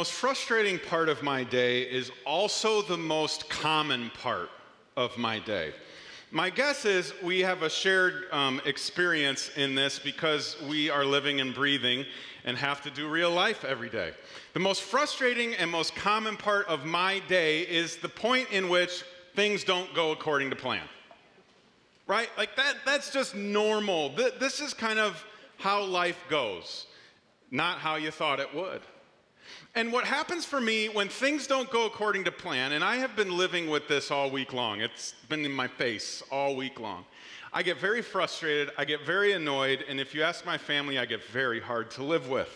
most frustrating part of my day is also the most common part of my day. My guess is we have a shared experience in this because we are living and breathing and have to do real life every day. The most frustrating and most common part of my day is the point in which things don't go according to plan. Right? Like that's just normal. This is kind of how life goes, not how you thought it would. And what happens for me when things don't go according to plan, and I have been living with this all week long, it's been in my face all week long. I get very frustrated, I get very annoyed, and if you ask my family, I get very hard to live with.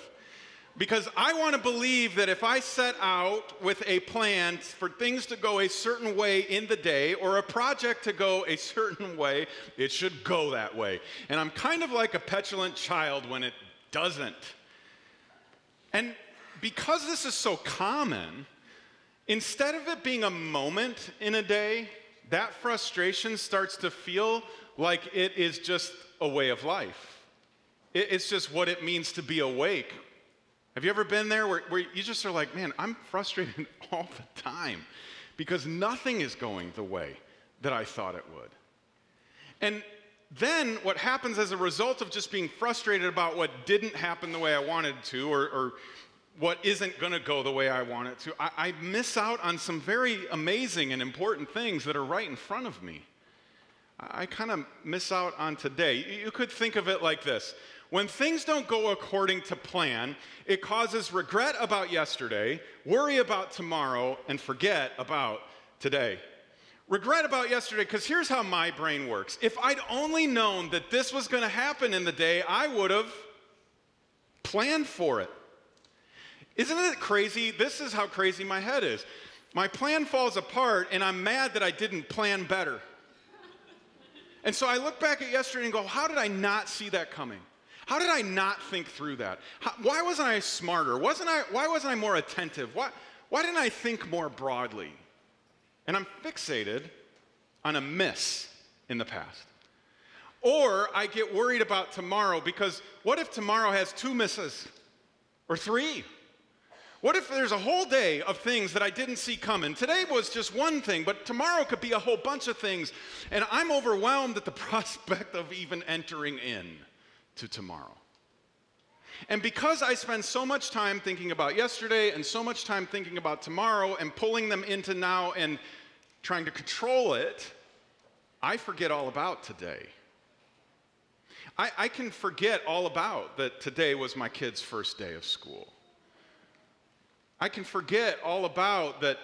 Because I want to believe that if I set out with a plan for things to go a certain way in the day, or a project to go a certain way, it should go that way. And I'm kind of like a petulant child when it doesn't. And because this is so common, instead of it being a moment in a day, that frustration starts to feel like it is just a way of life. It's just what it means to be awake. Have you ever been there where you just are like, man, I'm frustrated all the time because nothing is going the way that I thought it would. And then what happens as a result of just being frustrated about what didn't happen the way I wanted to, or what isn't going to go the way I want it to, I miss out on some very amazing and important things that are right in front of me. I kind of miss out on today. You could think of it like this. When things don't go according to plan, it causes regret about yesterday, worry about tomorrow, and forget about today. Regret about yesterday, because here's how my brain works. If I'd only known that this was going to happen in the day, I would have planned for it. Isn't it crazy? This is how crazy my head is. My plan falls apart, and I'm mad that I didn't plan better. And so I look back at yesterday and go, how did I not see that coming? How did I not think through that? Why wasn't I smarter? Why wasn't I more attentive? Why didn't I think more broadly? And I'm fixated on a miss in the past. Or I get worried about tomorrow because what if tomorrow has 2 misses or 3? What if there's a whole day of things that I didn't see coming? Today was just one thing, but tomorrow could be a whole bunch of things. And I'm overwhelmed at the prospect of even entering in to tomorrow. And because I spend so much time thinking about yesterday and so much time thinking about tomorrow and pulling them into now and trying to control it, I forget all about today. I can forget all about that today was my kid's first day of school. I can forget all about that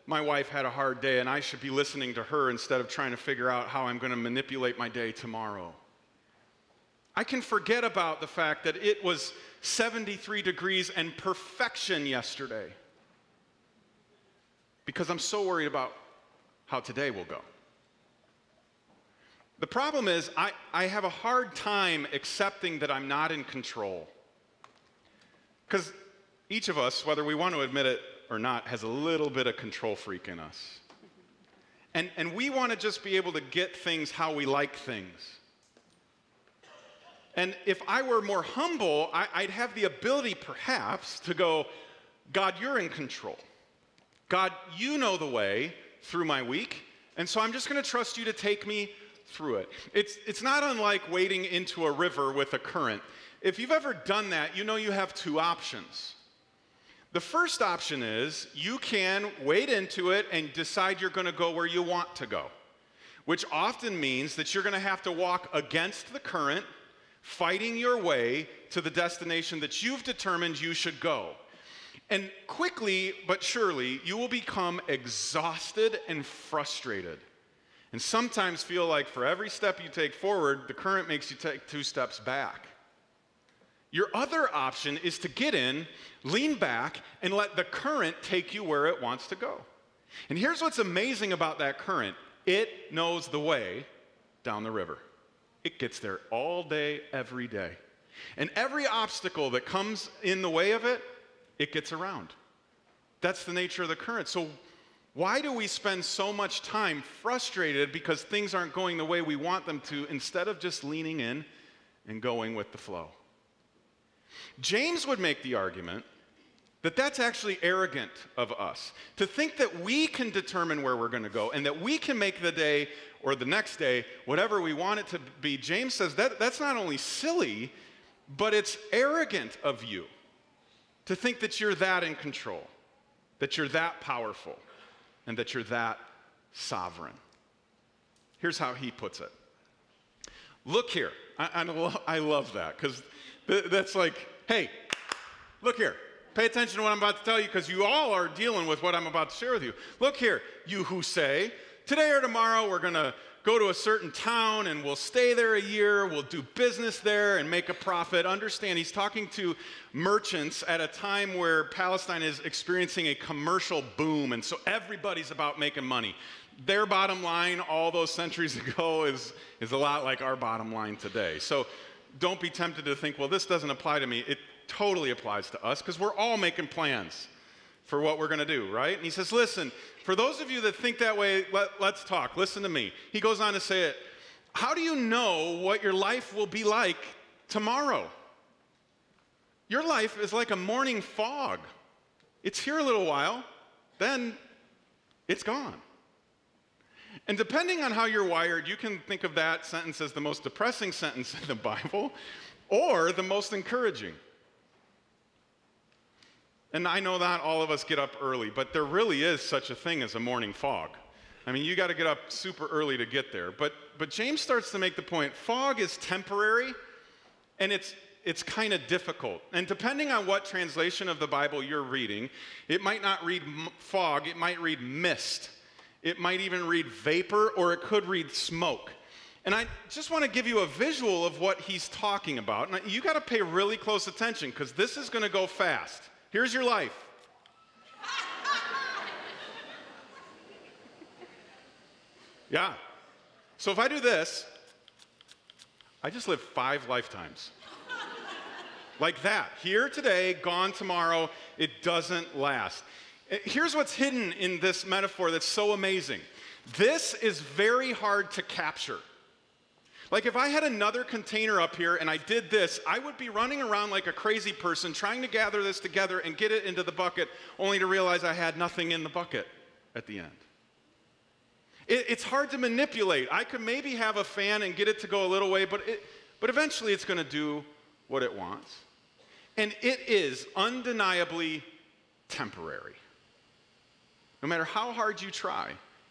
my wife had a hard day and I should be listening to her instead of trying to figure out how I'm going to manipulate my day tomorrow. I can forget about the fact that it was 73 degrees and perfection yesterday because I'm so worried about how today will go. The problem is I have a hard time accepting that I'm not in control. Because each of us, whether we want to admit it or not, has a little bit of control freak in us. And we want to just be able to get things how we like things. And if I were more humble, I'd have the ability perhaps to go, God, you're in control. God, you know the way through my week, and so I'm just going to trust you to take me through it. It's not unlike wading into a river with a current. If you've ever done that, you know you have 2 options. The first option is you can wade into it and decide you're going to go where you want to go, which often means that you're going to have to walk against the current, fighting your way to the destination that you've determined you should go. And quickly but surely, you will become exhausted and frustrated. And sometimes feel like for every step you take forward, the current makes you take 2 steps back. Your other option is to get in, lean back, and let the current take you where it wants to go. And here's what's amazing about that current. It knows the way down the river. It gets there all day, every day. And every obstacle that comes in the way of it, it gets around. That's the nature of the current. So why do we spend so much time frustrated because things aren't going the way we want them to instead of just leaning in and going with the flow? James would make the argument That's actually arrogant of us. To think that we can determine where we're going to go and that we can make the day or the next day whatever we want it to be. James says that's not only silly, but it's arrogant of you to think that you're that in control, that you're that powerful, and that you're that sovereign. Here's how he puts it. Look here. I love that because that's like, hey, look here. Pay attention to what I'm about to tell you because you all are dealing with what I'm about to share with you. Look here, you who say, today or tomorrow we're going to go to a certain town and we'll stay there a year, we'll do business there and make a profit. Understand, he's talking to merchants at a time where Palestine is experiencing a commercial boom, and so everybody's about making money. Their bottom line all those centuries ago is a lot like our bottom line today. So don't be tempted to think, well, this doesn't apply to me. It totally applies to us because we're all making plans for what we're going to do, right? And he says, listen, for those of you that think that way, let's talk. Listen to me. He goes on to say it. How do you know what your life will be like tomorrow? Your life is like a morning fog. It's here a little while, then it's gone. And depending on how you're wired, you can think of that sentence as the most depressing sentence in the Bible or the most encouraging. And I know not all of us get up early, but there really is such a thing as a morning fog. I mean, you got to get up super early to get there. But James starts to make the point, fog is temporary, and it's kind of difficult. And depending on what translation of the Bible you're reading, it might not read fog, it might read mist. It might even read vapor, or it could read smoke. And I just want to give you a visual of what he's talking about. And you got to pay really close attention because this is going to go fast. Here's your life. Yeah. So if I do this, I just live 5 lifetimes. Like that. Here today, gone tomorrow. It doesn't last. Here's what's hidden in this metaphor that's so amazing. This is very hard to capture. Like if I had another container up here and I did this, I would be running around like a crazy person trying to gather this together and get it into the bucket, only to realize I had nothing in the bucket at the end. It's hard to manipulate. I could maybe have a fan and get it to go a little way, but eventually it's going to do what it wants. And it is undeniably temporary. No matter how hard you try,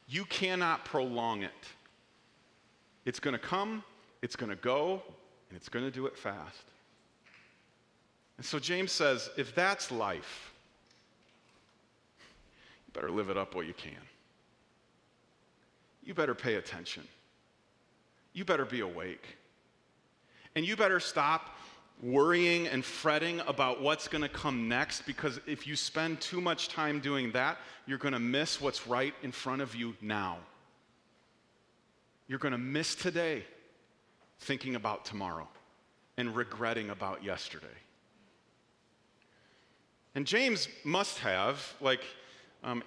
you cannot prolong it. It's going to come, it's going to go, and it's going to do it fast. And so James says, if that's life, you better live it up while you can. You better pay attention. You better be awake. And you better stop worrying and fretting about what's going to come next, because if you spend too much time doing that, you're going to miss what's right in front of you now. You're going to miss today thinking about tomorrow and regretting about yesterday. And James must have, like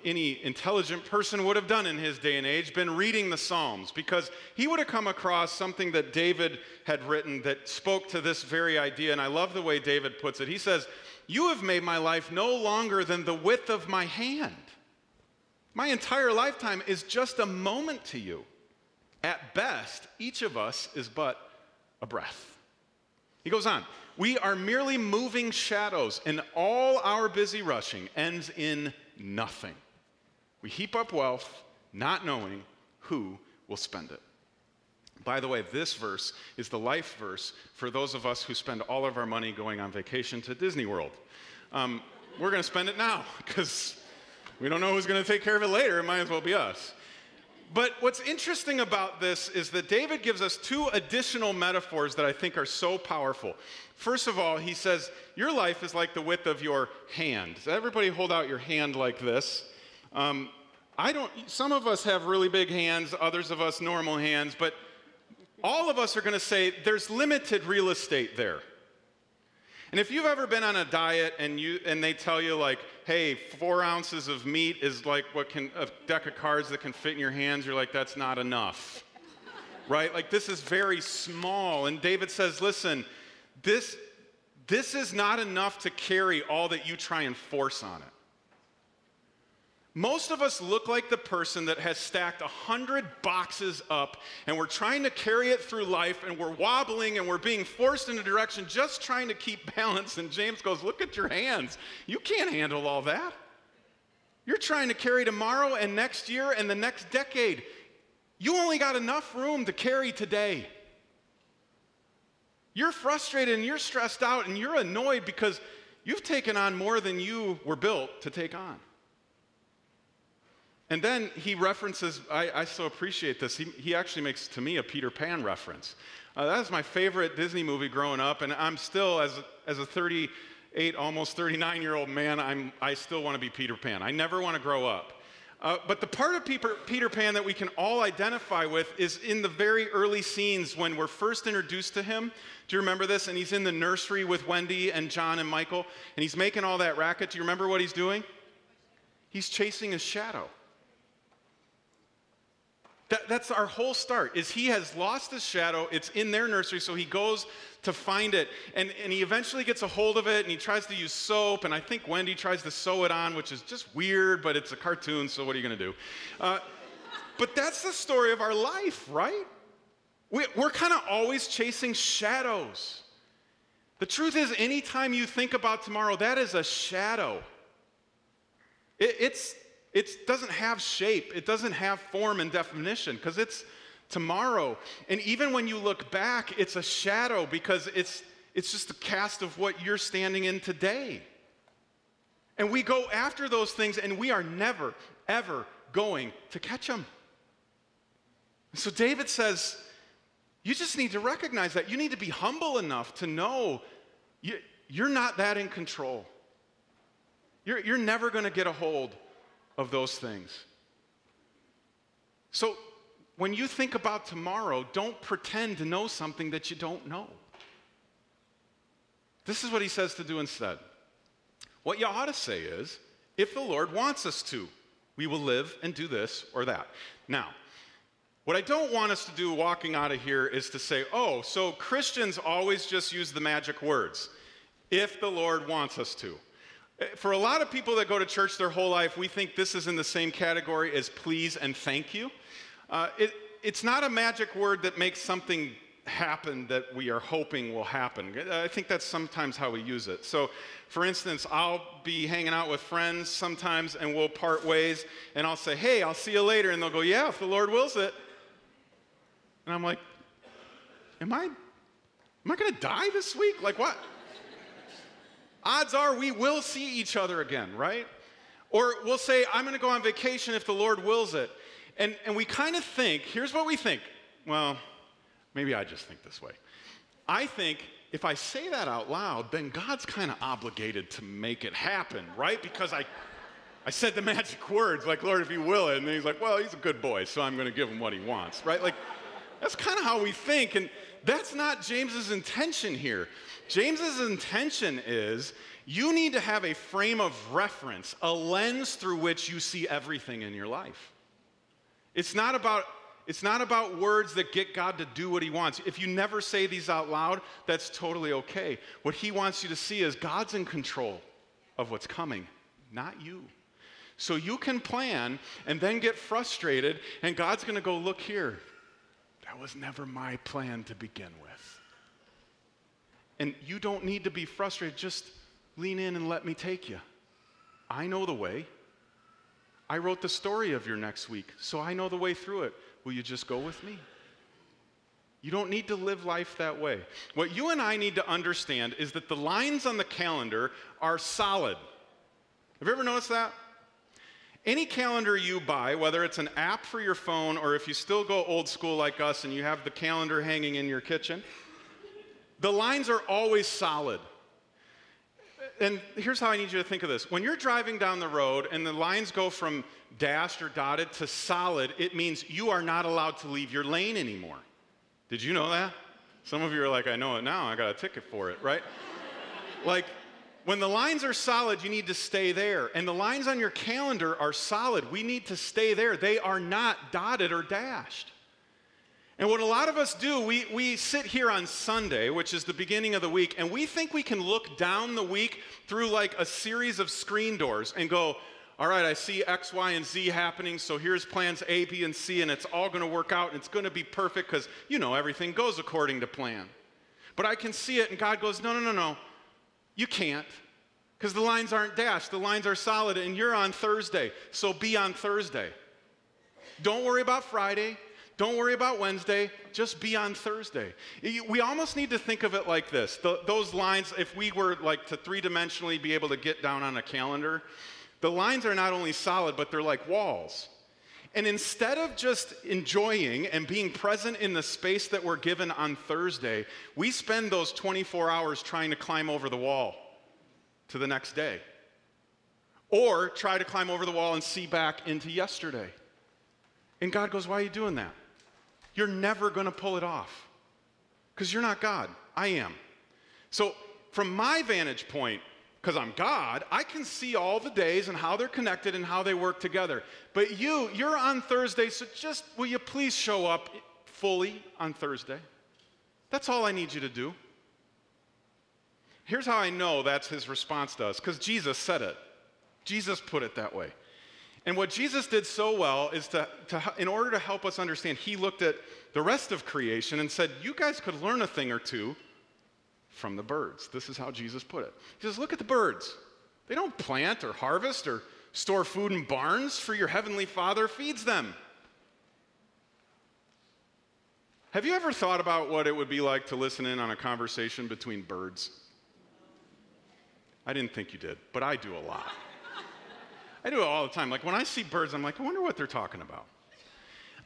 any intelligent person would have done in his day and age, been reading the Psalms, because he would have come across something that David had written that spoke to this very idea. And I love the way David puts it. He says, "You have made my life no longer than the width of my hand. My entire lifetime is just a moment to you. At best, each of us is but a breath." He goes on, "We are merely moving shadows, and all our busy rushing ends in nothing. We heap up wealth, not knowing who will spend it." By the way, this verse is the life verse for those of us who spend all of our money going on vacation to Disney World. We're going to spend it now, because we don't know who's going to take care of it later. It might as well be us. But what's interesting about this is that David gives us 2 additional metaphors that I think are so powerful. First of all, he says, your life is like the width of your hand. So everybody hold out your hand like this. Some of us have really big hands, others of us normal hands, but all of us are going to say there's limited real estate there. And if you've ever been on a diet and they tell you like, hey, 4 ounces of meat is like a deck of cards that can fit in your hands, you're like, that's not enough, right? Like this is very small. And David says, listen, this is not enough to carry all that you try and force on it. Most of us look like the person that has stacked 100 boxes up, and we're trying to carry it through life, and we're wobbling, and we're being forced in a direction just trying to keep balance. And James goes, look at your hands. You can't handle all that. You're trying to carry tomorrow and next year and the next decade. You only got enough room to carry today. You're frustrated and you're stressed out and you're annoyed because you've taken on more than you were built to take on. And then he references, I so appreciate this, he actually makes, to me, a Peter Pan reference. That was my favorite Disney movie growing up, and I'm still, as a 38, almost 39-year-old man, I still want to be Peter Pan. I never want to grow up. But the part of Peter Pan that we can all identify with is in the very early scenes when we're first introduced to him. Do you remember this? And he's in the nursery with Wendy and John and Michael, and he's making all that racket. Do you remember what he's doing? He's chasing his shadow. That's our whole start, is he has lost his shadow. It's in their nursery, so he goes to find it. And he eventually gets a hold of it, and he tries to use soap, and I think Wendy tries to sew it on, which is just weird, but it's a cartoon, so what are you going to do? But that's the story of our life, right? We're kind of always chasing shadows. The truth is, anytime you think about tomorrow, that is a shadow. It doesn't have shape. It doesn't have form and definition because it's tomorrow. And even when you look back, it's a shadow because it's just a cast of what you're standing in today. And we go after those things and we are never, ever going to catch them. So David says, you just need to recognize that. You need to be humble enough to know you're not that in control. You're never going to get a hold of those things. So when you think about tomorrow, don't pretend to know something that you don't know. This is what he says to do instead. What you ought to say is, if the Lord wants us to, we will live and do this or that. Now, what I don't want us to do walking out of here is to say, oh, so Christians always just use the magic words, if the Lord wants us to. For a lot of people that go to church their whole life, we think this is in the same category as please and thank you. It's not a magic word that makes something happen that we are hoping will happen. I think that's sometimes how we use it. So, for instance, I'll be hanging out with friends sometimes and we'll part ways and I'll say, hey, I'll see you later. And they'll go, yeah, if the Lord wills it. And I'm like, am I going to die this week? Like what? Odds are we will see each other again, right? Or we'll say, I'm going to go on vacation if the Lord wills it. And we kind of think, here's what we think. Well, maybe I just think this way. I think if I say that out loud, then God's kind of obligated to make it happen, right? Because I said the magic words, like, Lord, if you will it. And then he's like, well, he's a good boy, so I'm going to give him what he wants, right? Like, that's kind of how we think. And that's not James's intention here. James's intention is you need to have a frame of reference, a lens through which you see everything in your life. It's not about words that get God to do what he wants. If you never say these out loud, that's totally okay. What he wants you to see is God's in control of what's coming, not you. So you can plan and then get frustrated, and God's going to go, look here. That was never my plan to begin with. And you don't need to be frustrated. Just lean in and let me take you. I know the way. I wrote the story of your next week, so I know the way through it. Will you just go with me? You don't need to live life that way. What you and I need to understand is that the lines on the calendar are solid. Have you ever noticed that? Any calendar you buy, whether it's an app for your phone or if you still go old school like us and you have the calendar hanging in your kitchen, the lines are always solid. And here's how I need you to think of this. When you're driving down the road and the lines go from dashed or dotted to solid, it means you are not allowed to leave your lane anymore. Did you know that? Some of you are like, I know it now. I got a ticket for it, right? Like, when the lines are solid, you need to stay there. And the lines on your calendar are solid. We need to stay there. They are not dotted or dashed. And what a lot of us do, we sit here on Sunday, which is the beginning of the week, and we think we can look down the week through like a series of screen doors and go, all right, I see X, Y, and Z happening, so here's plans A, B, and C, and it's all going to work out, and it's going to be perfect because, everything goes according to plan. But I can see it, and God goes, no, you can't, because the lines aren't dashed, the lines are solid, and you're on Thursday, so be on Thursday. Don't worry about Friday. Don't worry about Wednesday, just be on Thursday. We almost need to think of it like this. Those lines, if we were like to three-dimensionally be able to get down on a calendar, the lines are not only solid, but they're like walls. And instead of just enjoying and being present in the space that we're given on Thursday, we spend those 24 hours trying to climb over the wall to the next day. Or try to climb over the wall and see back into yesterday. And God goes, why are you doing that? You're never going to pull it off because you're not God. I am. So from my vantage point, because I'm God, I can see all the days and how they're connected and how they work together. But you're on Thursday, so just will you please show up fully on Thursday? That's all I need you to do. Here's how I know that's his response to us, because Jesus said it. Jesus put it that way. And what Jesus did so well is in order to help us understand, he looked at the rest of creation and said, you guys could learn a thing or two from the birds. This is how Jesus put it. He says, look at the birds. They don't plant or harvest or store food in barns, for your heavenly Father feeds them. Have you ever thought about what it would be like to listen in on a conversation between birds? I didn't think you did, but I do a lot. I do it all the time. Like when I see birds, I'm like, I wonder what they're talking about.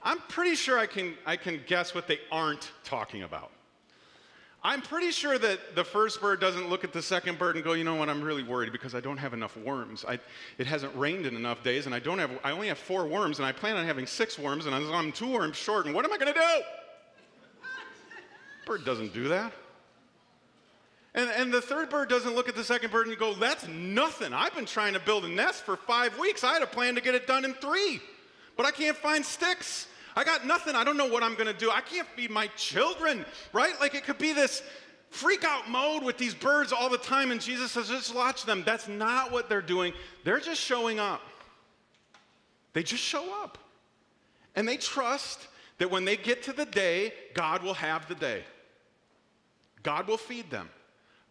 I'm pretty sure I can guess what they aren't talking about. I'm pretty sure that the first bird doesn't look at the second bird and go, you know what, I'm really worried because I don't have enough worms. It hasn't rained in enough days, and I only have 4 worms, and I plan on having 6 worms, and I'm 2 worms short, and what am I going to do? Bird doesn't do that. And the third bird doesn't look at the second bird and go, that's nothing. I've been trying to build a nest for 5 weeks. I had a plan to get it done in 3, but I can't find sticks. I got nothing. I don't know what I'm going to do. I can't feed my children, right? Like it could be this freak out mode with these birds all the time, and Jesus says, just watch them. That's not what they're doing. They're just showing up. They just show up. And they trust that when they get to the day, God will have the day. God will feed them.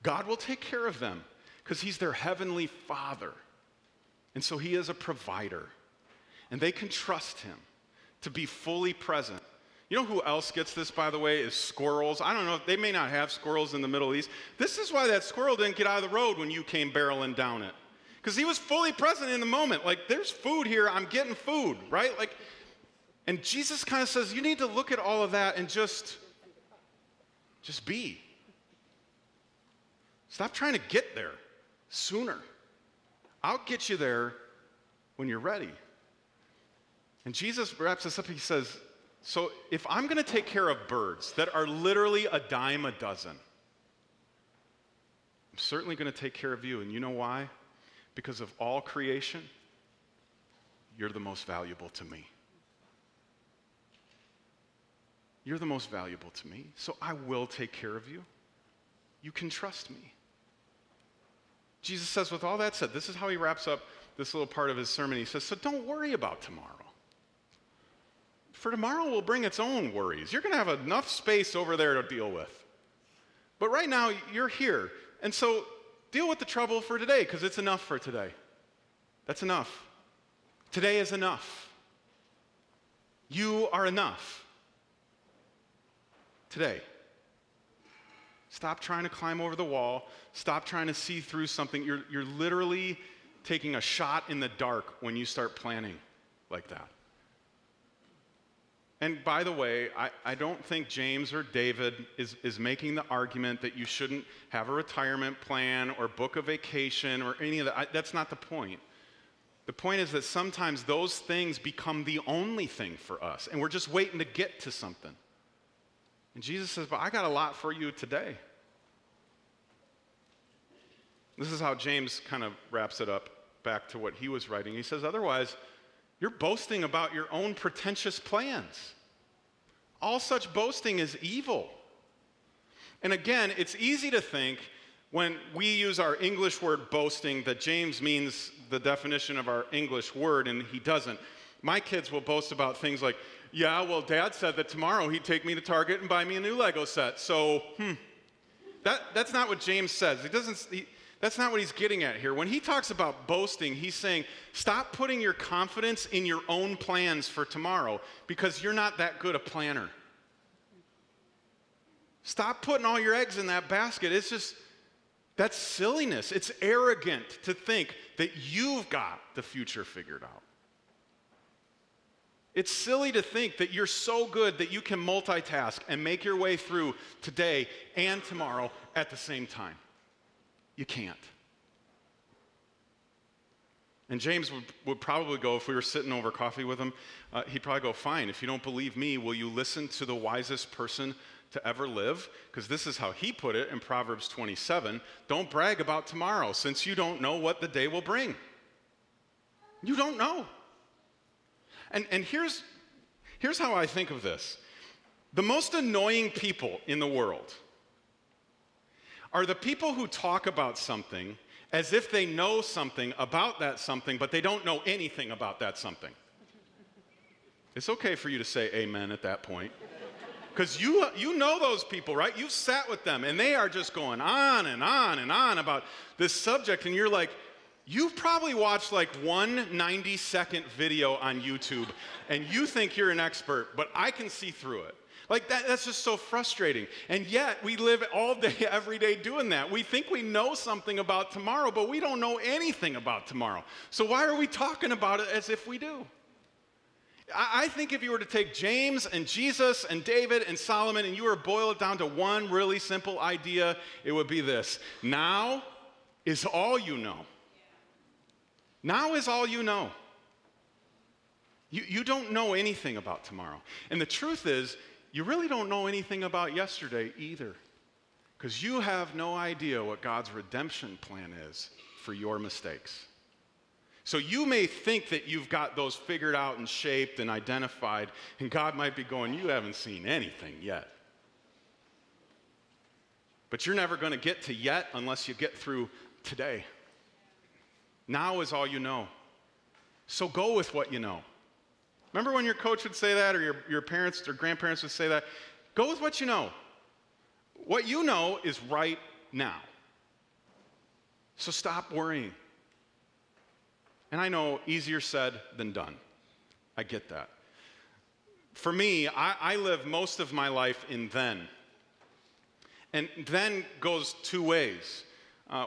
God will take care of them because he's their heavenly Father. And so he is a provider. And they can trust him to be fully present. You know who else gets this, by the way, is squirrels. I don't know, they may not have squirrels in the Middle East. This is why that squirrel didn't get out of the road when you came barreling down it. Because he was fully present in the moment. Like, there's food here, I'm getting food, right? Like, and Jesus kind of says, you need to look at all of that and just be. Stop trying to get there sooner. I'll get you there when you're ready. And Jesus wraps this up. He says, so if I'm going to take care of birds that are literally a dime a dozen, I'm certainly going to take care of you. And you know why? Because of all creation, you're the most valuable to me. You're the most valuable to me, so I will take care of you. You can trust me. Jesus says, with all that said, this is how he wraps up this little part of his sermon. He says, so don't worry about tomorrow. For tomorrow will bring its own worries. You're going to have enough space over there to deal with. But right now, you're here. And so deal with the trouble for today, because it's enough for today. That's enough. Today is enough. You are enough. Today. Stop trying to climb over the wall. Stop trying to see through something. You're literally taking a shot in the dark when you start planning like that. And by the way, I don't think James or David is making the argument that you shouldn't have a retirement plan or book a vacation or any of that. That's not the point. The point is that sometimes those things become the only thing for us, and we're just waiting to get to something. And Jesus says, but I got a lot for you today. This is how James kind of wraps it up back to what he was writing. He says, otherwise, you're boasting about your own pretentious plans. All such boasting is evil. And again, it's easy to think when we use our English word boasting that James means the definition of our English word, and he doesn't. My kids will boast about things like, yeah, well, Dad said that tomorrow he'd take me to Target and buy me a new Lego set. So, that's not what James says. That's not what he's getting at here. When he talks about boasting, he's saying, stop putting your confidence in your own plans for tomorrow because you're not that good a planner. Stop putting all your eggs in that basket. That's silliness. It's arrogant to think that you've got the future figured out. It's silly to think that you're so good that you can multitask and make your way through today and tomorrow at the same time. You can't. And James would probably go, if we were sitting over coffee with him, he'd probably go, fine, if you don't believe me, will you listen to the wisest person to ever live? Because this is how he put it in Proverbs 27. Don't brag about tomorrow, since you don't know what the day will bring. You don't know. And here's how I think of this. The most annoying people in the world are the people who talk about something as if they know something about that something, but they don't know anything about that something. It's okay for you to say amen at that point. Because you know those people, right? You've sat with them, and they are just going on and on and on about this subject, and you're like, you've probably watched like one 90-second video on YouTube, and you think you're an expert, but I can see through it. Like, that's just so frustrating. And yet, we live all day, every day doing that. We think we know something about tomorrow, but we don't know anything about tomorrow. So why are we talking about it as if we do? I think if you were to take James and Jesus and David and Solomon and you were to boil it down to one really simple idea, it would be this. Now is all you know. Now is all you know. You don't know anything about tomorrow. And the truth is, you really don't know anything about yesterday either, because you have no idea what God's redemption plan is for your mistakes. So you may think that you've got those figured out and shaped and identified, and God might be going, you haven't seen anything yet. But you're never going to get to yet unless you get through today. Now is all you know. So go with what you know. Remember when your coach would say that, or your parents or grandparents would say that? Go with what you know. What you know is right now. So stop worrying. And I know easier said than done. I get that. For me, I live most of my life in then. And then goes two ways.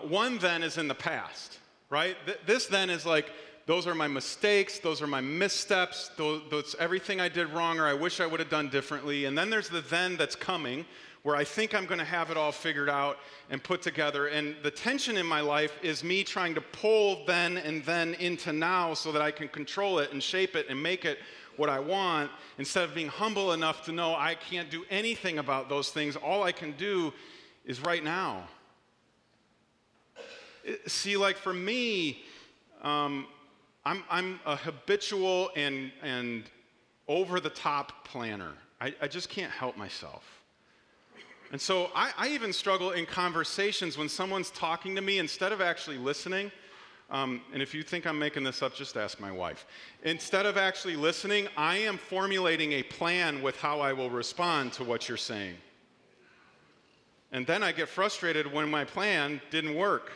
One then is in the past, right? This then is like, those are my mistakes, those are my missteps, those everything I did wrong or I wish I would have done differently. And then there's the then that's coming, where I think I'm going to have it all figured out and put together. And the tension in my life is me trying to pull then and then into now so that I can control it and shape it and make it what I want, instead of being humble enough to know I can't do anything about those things. All I can do is right now. See, like for me, I'm a habitual and over-the-top planner. I just can't help myself. And so I even struggle in conversations when someone's talking to me, instead of actually listening, and if you think I'm making this up, just ask my wife. Instead of actually listening, I am formulating a plan with how I will respond to what you're saying. And then I get frustrated when my plan didn't work.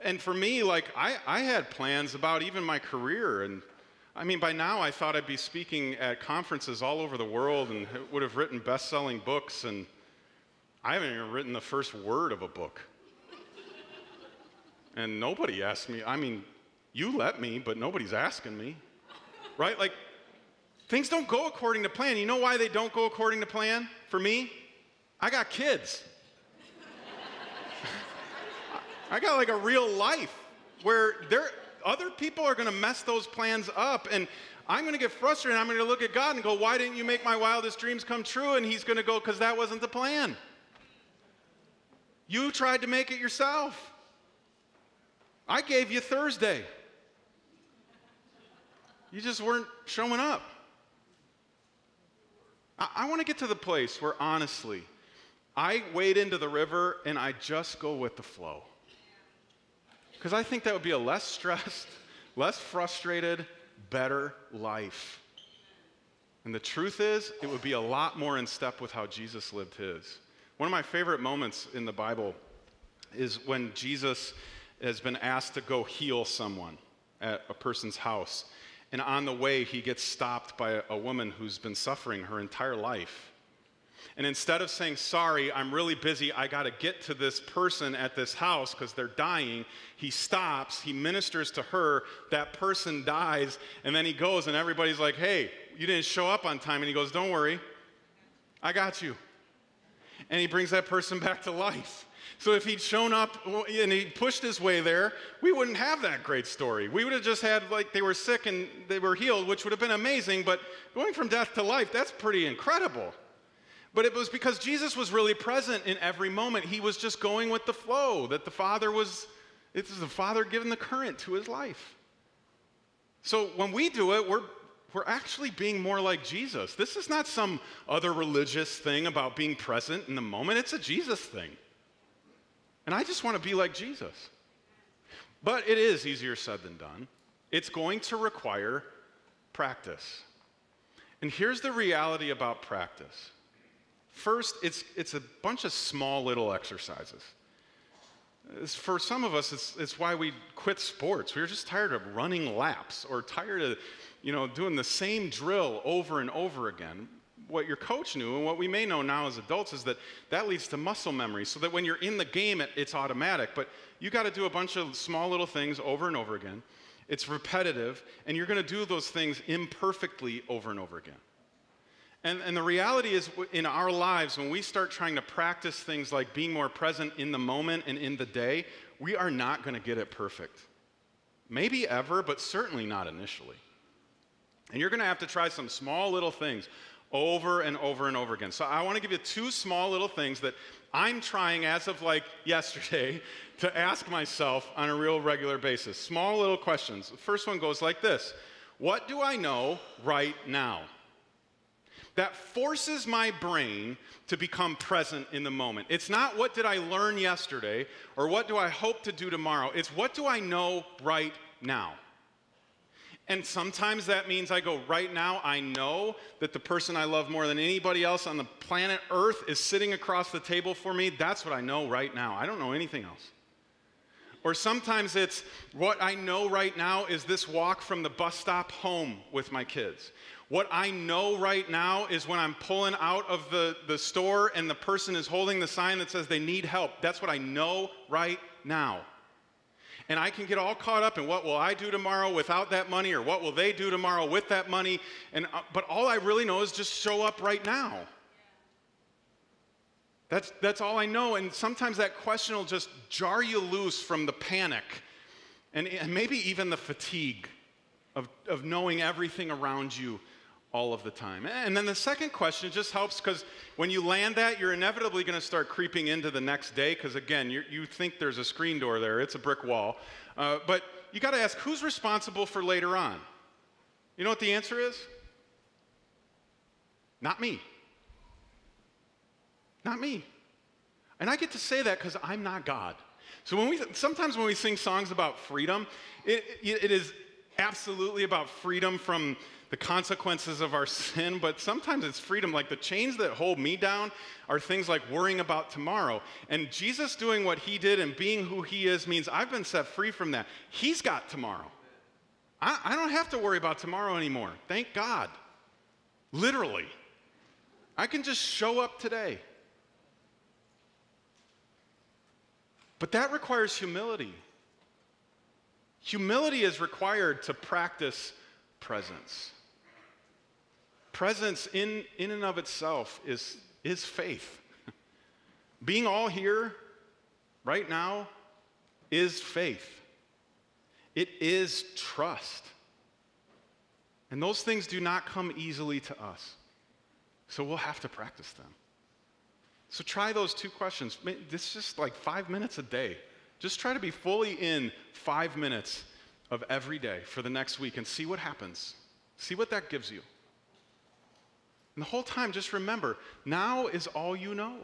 And for me, like, I had plans about even my career. And I mean, by now I thought I'd be speaking at conferences all over the world and would have written best-selling books. And I haven't even written the first word of a book. And nobody asked me. I mean, you let me, but nobody's asking me. Right? Like, things don't go according to plan. You know why they don't go according to plan for me? I got kids. I got like a real life where other people are going to mess those plans up, and I'm going to get frustrated. I'm going to look at God and go, why didn't you make my wildest dreams come true? And he's going to go, because that wasn't the plan. You tried to make it yourself. I gave you Thursday. You just weren't showing up. I want to get to the place where, honestly, I wade into the river and I just go with the flow. Because I think that would be a less stressed, less frustrated, better life. And the truth is, it would be a lot more in step with how Jesus lived his. One of my favorite moments in the Bible is when Jesus has been asked to go heal someone at a person's house. And on the way, he gets stopped by a woman who's been suffering her entire life. And instead of saying, sorry, I'm really busy, I got to get to this person at this house because they're dying, he stops, he ministers to her, that person dies, and then he goes and everybody's like, hey, you didn't show up on time. And he goes, don't worry, I got you. And he brings that person back to life. So if he'd shown up and he pushed his way there, we wouldn't have that great story. We would have just had, like, they were sick and they were healed, which would have been amazing, but going from death to life, that's pretty incredible. But it was because Jesus was really present in every moment. He was just going with the flow, that the Father was, it was the Father giving the current to his life. So when we do it, we're actually being more like Jesus. This is not some other religious thing about being present in the moment. It's a Jesus thing. And I just want to be like Jesus. But it is easier said than done. It's going to require practice. And here's the reality about practice. First, it's a bunch of small little exercises. For some of us, it's why we quit sports. We were just tired of running laps or tired of, doing the same drill over and over again. What your coach knew and what we may know now as adults is that leads to muscle memory, so that when you're in the game, it's automatic. But you got to do a bunch of small little things over and over again. It's repetitive, and you're going to do those things imperfectly over and over again. And the reality is, in our lives, when we start trying to practice things like being more present in the moment and in the day, we are not going to get it perfect. Maybe ever, but certainly not initially. And you're going to have to try some small little things over and over and over again. So I want to give you 2 small little things that I'm trying, as of like yesterday, to ask myself on a real regular basis. Small little questions. The first one goes like this: what do I know right now? That forces my brain to become present in the moment. It's not what did I learn yesterday or what do I hope to do tomorrow. It's what do I know right now. And sometimes that means I go, right now I know that the person I love more than anybody else on the planet Earth is sitting across the table for me. That's what I know right now. I don't know anything else. Or sometimes it's what I know right now is this walk from the bus stop home with my kids. What I know right now is when I'm pulling out of the store and the person is holding the sign that says they need help. That's what I know right now. And I can get all caught up in what will I do tomorrow without that money, or what will they do tomorrow with that money. But all I really know is just show up right now. That's all I know. And sometimes that question will just jar you loose from the panic and maybe even the fatigue of knowing everything around you all of the time. And then the second question just helps, because when you land that, you're inevitably going to start creeping into the next day, because again, you think there's a screen door there. It's a brick wall. But you got to ask, who's responsible for later on? You know what the answer is? Not me. Not me. And I get to say that because I'm not God. So sometimes when we sing songs about freedom, it is absolutely about freedom from the consequences of our sin, but sometimes it's freedom. Like the chains that hold me down are things like worrying about tomorrow. And Jesus doing what he did and being who he is means I've been set free from that. He's got tomorrow. I don't have to worry about tomorrow anymore. Thank God. Literally. I can just show up today. But that requires humility. Humility is required to practice presence. Presence in and of itself is faith. Being all here right now is faith. It is trust. And those things do not come easily to us. So we'll have to practice them. So try those 2 questions. This is just like 5 minutes a day. Just try to be fully in 5 minutes of every day for the next week and see what happens. See what that gives you. And the whole time, just remember, now is all you know.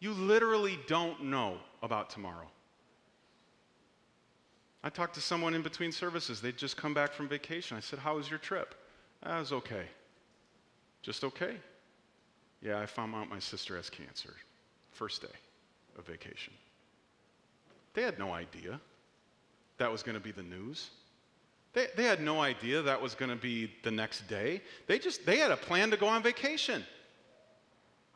You literally don't know about tomorrow. I talked to someone in between services. They'd just come back from vacation. I said, how was your trip? It was okay. Just okay? Yeah, I found out my sister has cancer. First day of vacation. They had no idea that was going to be the news. They had no idea that was going to be the next day. They had a plan to go on vacation.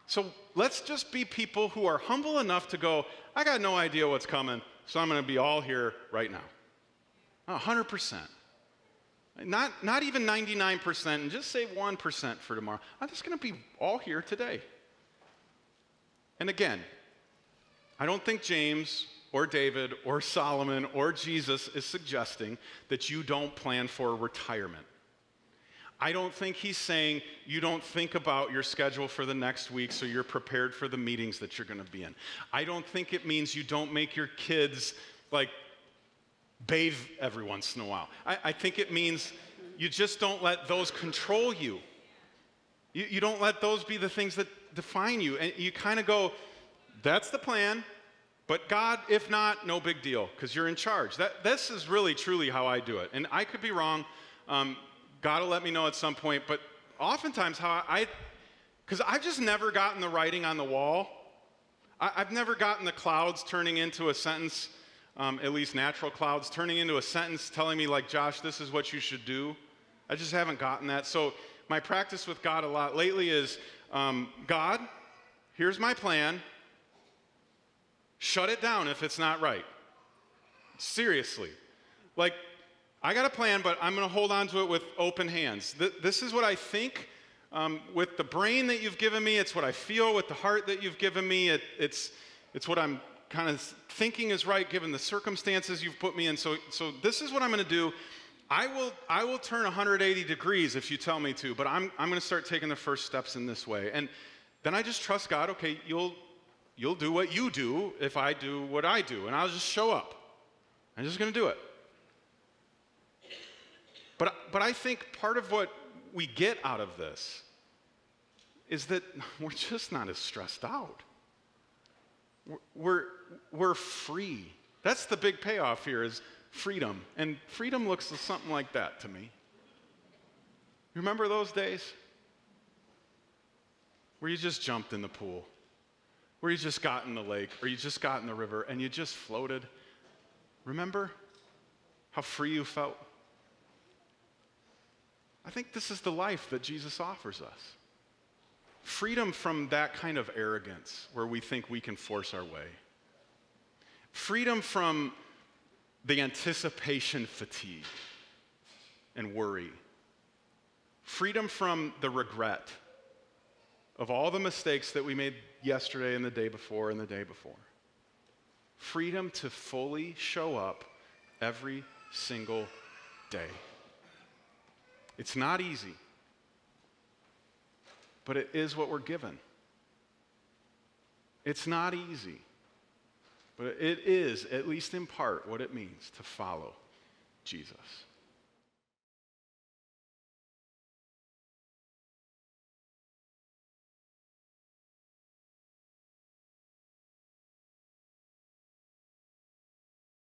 So let's just be people who are humble enough to go, I got no idea what's coming, so I'm going to be all here right now. 100%. Not even 99%, and just say 1% for tomorrow. I'm just going to be all here today. And again, I don't think James or David or Solomon or Jesus is suggesting that you don't plan for retirement. I don't think he's saying you don't think about your schedule for the next week so you're prepared for the meetings that you're going to be in. I don't think it means you don't make your kids bathe every once in a while. I think it means you just don't let those control you. You don't let those be the things that define you. And you kind of go, that's the plan, but God, if not, no big deal, because you're in charge. This is really, truly how I do it. And I could be wrong. God will let me know at some point, but oftentimes because I've just never gotten the writing on the wall. I've never gotten the clouds turning into a sentence, at least natural clouds, turning into a sentence telling me like, Josh, this is what you should do. I just haven't gotten that. So my practice with God a lot lately is, God, here's my plan. Shut it down if it's not right. Seriously. I got a plan, but I'm going to hold on to it with open hands. This is what I think with the brain that you've given me. It's what I feel with the heart that you've given me. It's what I'm kind of thinking is right given the circumstances you've put me in. So this is what I'm going to do. I will turn 180 degrees if you tell me to, but I'm going to start taking the first steps in this way. And then I just trust God. Okay, you'll do what you do if I do what I do, and I'll just show up. I'm just going to do it. But I think part of what we get out of this is that we're just not as stressed out. We're free. That's the big payoff here is freedom. And freedom looks something like that to me. You remember those days? Where you just jumped in the pool, where you just got in the lake, or you just got in the river, and you just floated. Remember how free you felt? I think this is the life that Jesus offers us. Freedom from that kind of arrogance where we think we can force our way. Freedom from the anticipation fatigue and worry. Freedom from the regret of all the mistakes that we made yesterday and the day before and the day before. Freedom to fully show up every single day. It's not easy, but it is what we're given. It's not easy, but it is, at least in part, what it means to follow Jesus.